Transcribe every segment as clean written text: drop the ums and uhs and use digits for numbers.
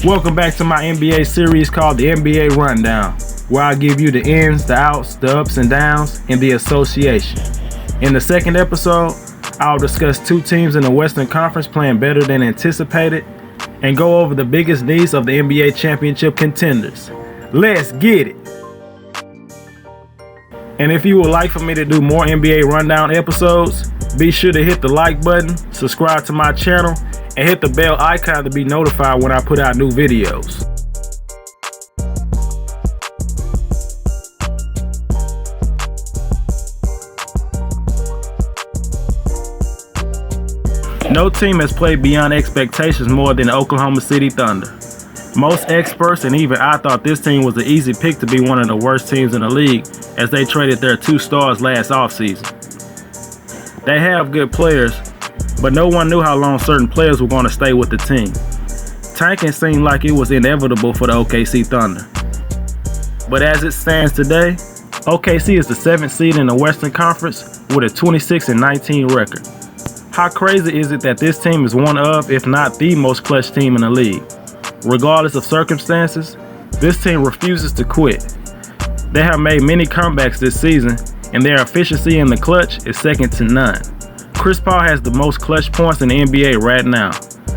Welcome back to my NBA series called the NBA Rundown, where I give you the ins, the outs, the ups and downs in the association. In the second episode, I'll discuss two teams in the Western Conference playing better than anticipated and go over the biggest needs of the NBA championship contenders. Let's get it! And if you would like for me to do more NBA Rundown episodes, be sure to hit the like button, subscribe to my channel, and hit the bell icon to be notified when I put out new videos. No team has played beyond expectations more than the Oklahoma City Thunder. Most experts and even I thought this team was an easy pick to be one of the worst teams in the league as they traded their two stars last offseason. They have good players, but no one knew how long certain players were going to stay with the team. Tanking seemed like it was inevitable for the OKC Thunder. But as it stands today, OKC is the 7th seed in the Western Conference with a 26-19 record. How crazy is it that this team is one of, if not the most clutch team in the league? Regardless of circumstances, this team refuses to quit. They have made many comebacks this season, and their efficiency in the clutch is second to none. Chris Paul has the most clutch points in the NBA right now,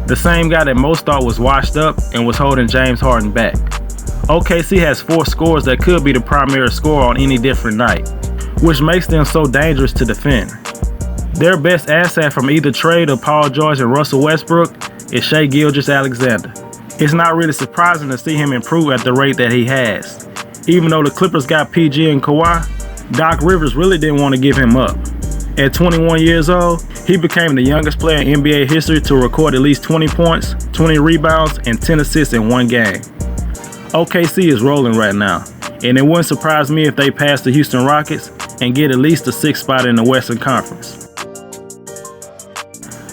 the same guy that most thought was washed up and was holding James Harden back. OKC has 4 scorers that could be the primary scorer on any different night, which makes them so dangerous to defend. Their best asset from either trade of Paul George and Russell Westbrook is Gilgeous-Alexander. It's not really surprising to see him improve at the rate that he has. Even though the Clippers got PG and Kawhi, Doc Rivers really didn't want to give him up. At 21 years old, he became the youngest player in NBA history to record at least 20 points, 20 rebounds, and 10 assists in one game. OKC is rolling right now, and it wouldn't surprise me if they pass the Houston Rockets and get at least a 6th spot in the Western Conference.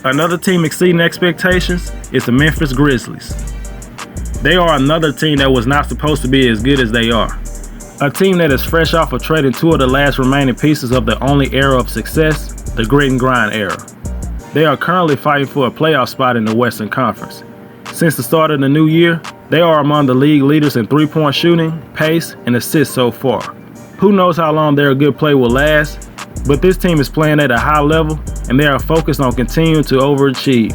Another team exceeding expectations is the Memphis Grizzlies. They are another team that was not supposed to be as good as they are. A team that is fresh off of trading 2 of the last remaining pieces of the only era of success, the grit and grind era. They are currently fighting for a playoff spot in the Western Conference. Since the start of the new year, they are among the league leaders in 3-point shooting, pace, and assists so far. Who knows how long their good play will last, but this team is playing at a high level and they are focused on continuing to overachieve.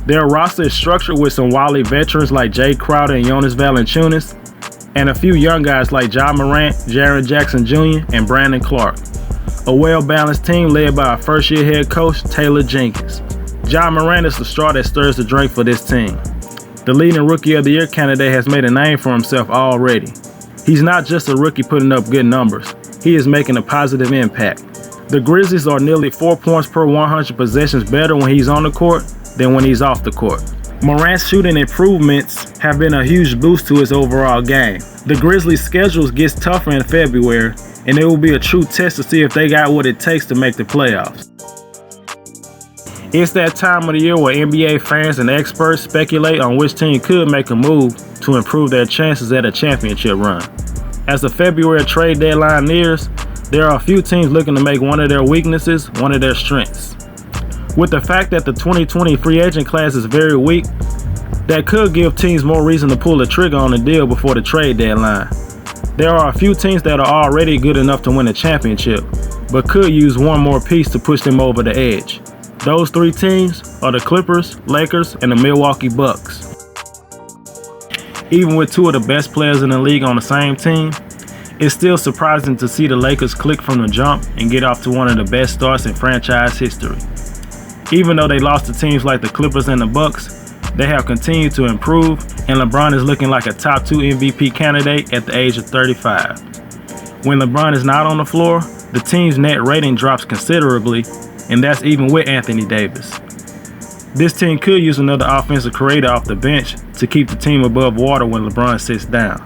Their roster is structured with some wily veterans like Jay Crowder and Jonas Valanciunas, and a few young guys like Ja Morant, Jaren Jackson Jr., and Brandon Clark. A well-balanced team led by a first-year head coach, Taylor Jenkins. Ja Morant is the straw that stirs the drink for this team. The leading Rookie of the Year candidate has made a name for himself already. He's not just a rookie putting up good numbers, he is making a positive impact. The Grizzlies are nearly 4 points per 100 possessions better when he's on the court than when he's off the court. Morant's shooting improvements have been a huge boost to his overall game. The Grizzlies' schedule gets tougher in February, and it will be a true test to see if they got what it takes to make the playoffs. It's that time of the year where NBA fans and experts speculate on which team could make a move to improve their chances at a championship run. As the February trade deadline nears, there are a few teams looking to make one of their weaknesses one of their strengths. With the fact that the 2020 free agent class is very weak, that could give teams more reason to pull the trigger on a deal before the trade deadline. There are a few teams that are already good enough to win a championship, but could use one more piece to push them over the edge. Those 3 teams are the Clippers, Lakers, and the Milwaukee Bucks. Even with 2 of the best players in the league on the same team, it's still surprising to see the Lakers click from the jump and get off to one of the best starts in franchise history. Even though they lost to teams like the Clippers and the Bucks, they have continued to improve, and LeBron is looking like a top 2 MVP candidate at the age of 35. When LeBron is not on the floor, the team's net rating drops considerably, and that's even with Anthony Davis. This team could use another offensive creator off the bench to keep the team above water when LeBron sits down.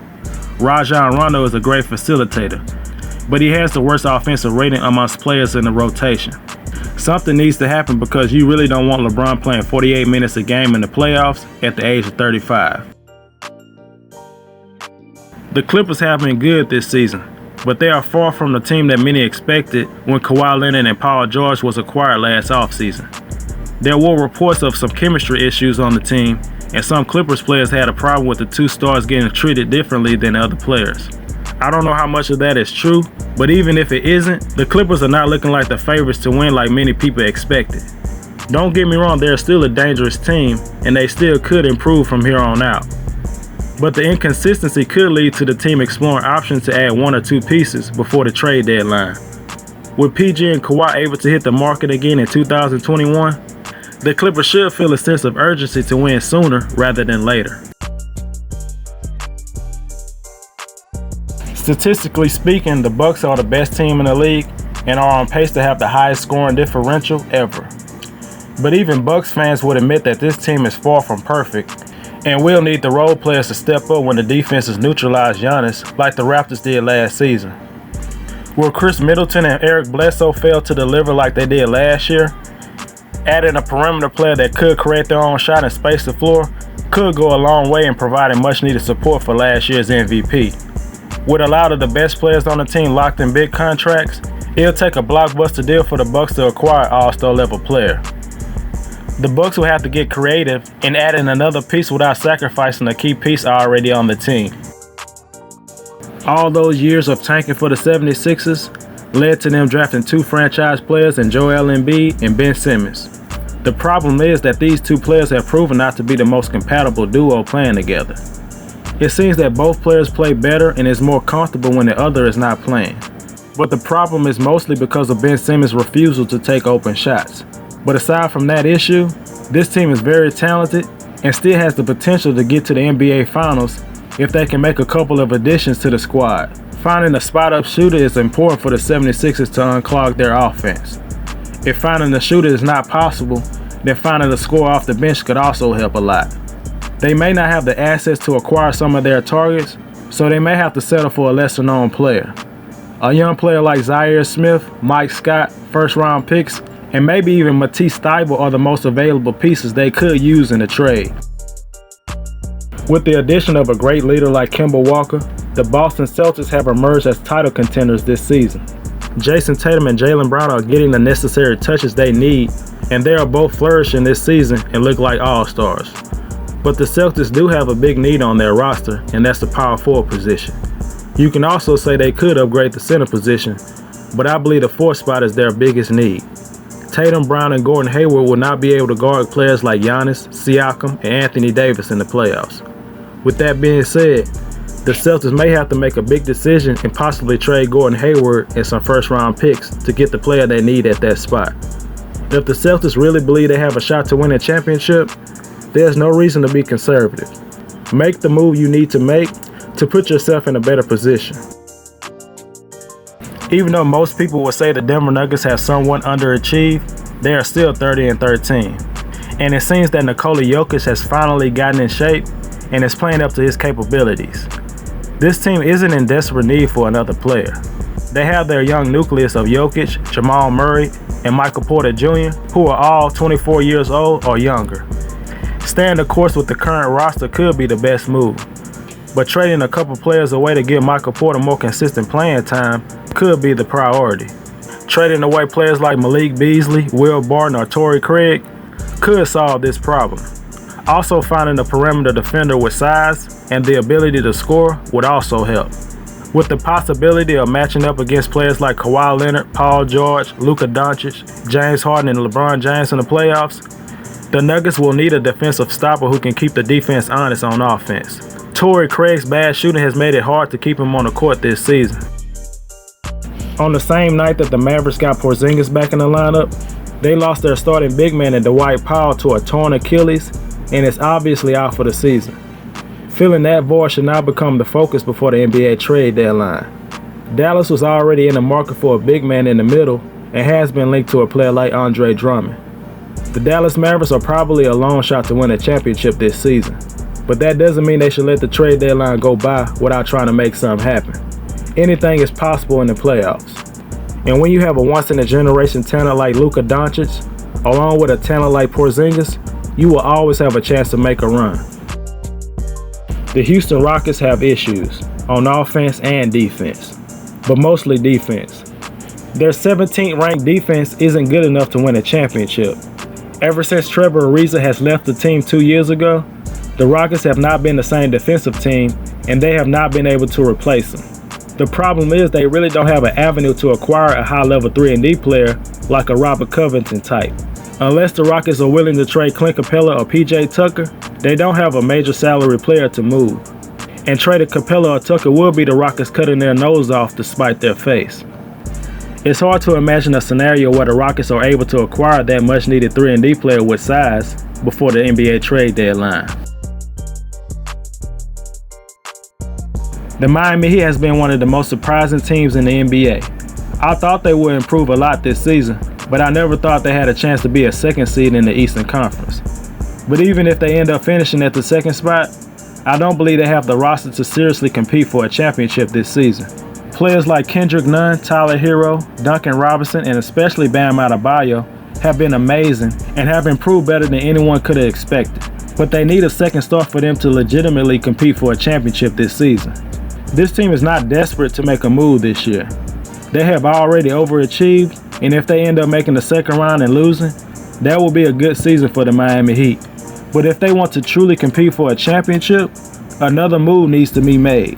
Rajon Rondo is a great facilitator, but he has the worst offensive rating amongst players in the rotation. Something needs to happen because you really don't want LeBron playing 48 minutes a game in the playoffs at the age of 35. The Clippers have been good this season, but they are far from the team that many expected when Kawhi Leonard and Paul George was acquired last offseason. There were reports of some chemistry issues on the team, and some Clippers players had a problem with the two stars getting treated differently than other players. I don't know how much of that is true, but even if it isn't, the Clippers are not looking like the favorites to win like many people expected. Don't get me wrong, they're still a dangerous team, and they still could improve from here on out. But the inconsistency could lead to the team exploring options to add one or two pieces before the trade deadline. With PG and Kawhi able to hit the market again in 2021, the Clippers should feel a sense of urgency to win sooner rather than later. Statistically speaking, the Bucks are the best team in the league and are on pace to have the highest scoring differential ever. But even Bucks fans would admit that this team is far from perfect and will need the role players to step up when the defenses neutralize Giannis like the Raptors did last season. Will Chris Middleton and Eric Bledsoe fail to deliver like they did last year? Adding a perimeter player that could create their own shot and space the floor could go a long way in providing much needed support for last year's MVP. With a lot of the best players on the team locked in big contracts, it'll take a blockbuster deal for the Bucks to acquire an all-star level player. The Bucks will have to get creative in adding another piece without sacrificing a key piece already on the team. All those years of tanking for the 76ers led to them drafting two franchise players in Joel Embiid and Ben Simmons. The problem is that these two players have proven not to be the most compatible duo playing together. It seems that both players play better and is more comfortable when the other is not playing. But the problem is mostly because of Ben Simmons' refusal to take open shots. But aside from that issue, this team is very talented and still has the potential to get to the NBA Finals if they can make a couple of additions to the squad. Finding a spot-up shooter is important for the 76ers to unclog their offense. If finding a shooter is not possible, then finding a scorer off the bench could also help a lot. They may not have the assets to acquire some of their targets, so they may have to settle for a lesser-known player. A young player like Zaire Smith, Mike Scott, first-round picks, and maybe even Matisse Thybulle are the most available pieces they could use in a trade. With the addition of a great leader like Kemba Walker, the Boston Celtics have emerged as title contenders this season. Jason Tatum and Jaylen Brown are getting the necessary touches they need, and they are both flourishing this season and look like all-stars. But the Celtics do have a big need on their roster, and that's the power forward position. You can also say they could upgrade the center position, but I believe the fourth spot is their biggest need. Tatum, Brown, and Gordon Hayward will not be able to guard players like Giannis, Siakam, and Anthony Davis in the playoffs. With that being said, the Celtics may have to make a big decision and possibly trade Gordon Hayward and some first-round picks to get the player they need at that spot. If the Celtics really believe they have a shot to win a championship, there's no reason to be conservative. Make the move you need to make to put yourself in a better position. Even though most people would say the Denver Nuggets have somewhat underachieved, they are still 30-13. And it seems that Nikola Jokic has finally gotten in shape and is playing up to his capabilities. This team isn't in desperate need for another player. They have their young nucleus of Jokic, Jamal Murray, and Michael Porter Jr., who are all 24 years old or younger. Staying the course with the current roster could be the best move, but trading a couple players away to give Michael Porter more consistent playing time could be the priority. Trading away players like Malik Beasley, Will Barton, or Torrey Craig could solve this problem. Also, finding a perimeter defender with size and the ability to score would also help. With the possibility of matching up against players like Kawhi Leonard, Paul George, Luka Doncic, James Harden, and LeBron James in the playoffs, the Nuggets will need a defensive stopper who can keep the defense honest on offense. Torrey Craig's bad shooting has made it hard to keep him on the court this season. On the same night that the Mavericks got Porzingis back in the lineup, they lost their starting big man in Dwight Powell to a torn Achilles and is obviously out for the season. Filling that void should now become the focus before the NBA trade deadline. Dallas was already in the market for a big man in the middle and has been linked to a player like Andre Drummond. The Dallas Mavericks are probably a long shot to win a championship this season, but that doesn't mean they should let the trade deadline go by without trying to make something happen. Anything is possible in the playoffs. And when you have a once-in-a-generation talent like Luka Doncic, along with a talent like Porzingis, you will always have a chance to make a run. The Houston Rockets have issues on offense and defense, but mostly defense. Their 17th ranked defense isn't good enough to win a championship. Ever since Trevor Ariza has left the team 2 years ago, The Rockets have not been the same defensive team, and they have not been able to replace them. The problem is they really don't have an avenue to acquire a high-level 3-and-D player like a Robert Covington type. Unless the Rockets are willing to trade Clint Capella or PJ Tucker, they don't have a major salary player to move. And trading Capella or Tucker will be the Rockets cutting their nose off to spite their face. It's hard to imagine a scenario where the Rockets are able to acquire that much-needed 3-and-D player with size before the NBA trade deadline. The Miami Heat has been one of the most surprising teams in the NBA. I thought they would improve a lot this season, but I never thought they had a chance to be a second seed in the Eastern Conference. But even if they end up finishing at the second spot, I don't believe they have the roster to seriously compete for a championship this season. Players like Kendrick Nunn, Tyler Hero, Duncan Robinson, and especially Bam Adebayo have been amazing and have improved better than anyone could have expected. But they need a second start for them to legitimately compete for a championship this season. This team is not desperate to make a move this year. They have already overachieved, and if they end up making the second round and losing, that will be a good season for the Miami Heat. But if they want to truly compete for a championship, another move needs to be made.